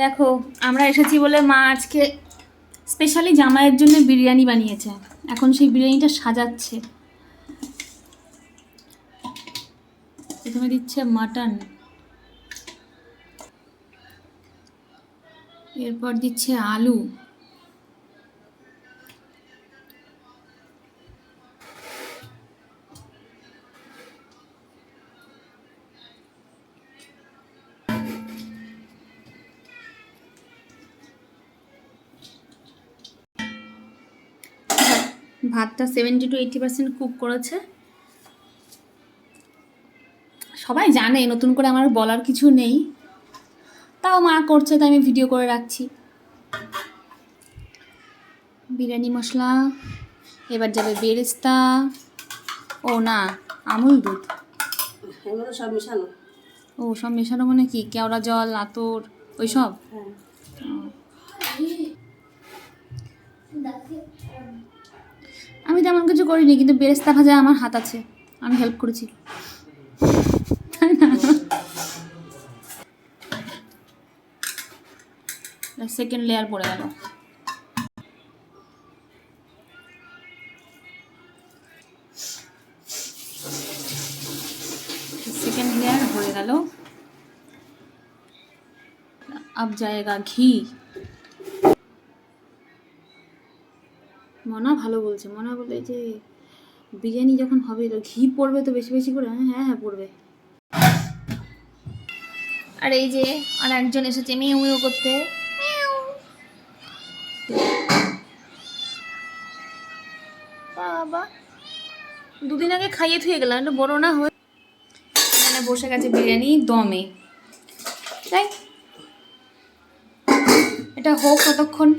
দেখো আমরা এসেছি বলে মা আজকে স্পেশালি জামাইয়ের জন্য বিরিয়ানি বানিয়েছে। এখন সেই বিরিয়ানিটা সাজাচ্ছে। প্রথমে দিচ্ছে মাটন, এরপর দিচ্ছে আলু, ভাতটা 70 to 80% কুক করেছে। সবাই জানে, নতুন করে আমার বলার কিছু নেই, তাও মা করছে তাই আমি ভিডিও করে রাখছি। বিরিয়ানি মশলা, এবার যাবে বেরেস্তা, ও না আমুল দুধ, সব মেশানো। ও সব মেশানো মানে কি, কেওড়া জল, আতর, ওই সব। আমি তেমন কিছু করিনি, কিন্তু বেরেস্তা ভাজা আমার হাত আছে, আমি হেল্প করেছি। সেকেন্ড লেয়ার পড়ে গেল। सेकेंड लेयर হয়ে গেল। अब जाएगा घी। মনা ভালো বলছে, মনা বলে যে বিরিয়ানি যখন হবে তো ঘি পড়বে তো বেশি বেশি করে। হ্যাঁ হ্যাঁ পড়বে। আর এই যে আর একজন এসেছে মিউ মিউ করতে। বাবা দুদিন আগে খাইয়ে থুয়ে গেলাম, একটু বড় না হয়ে। এখানে বসে গেছে বিরিয়ানি দমে, তাই এটা হোক ততক্ষণ।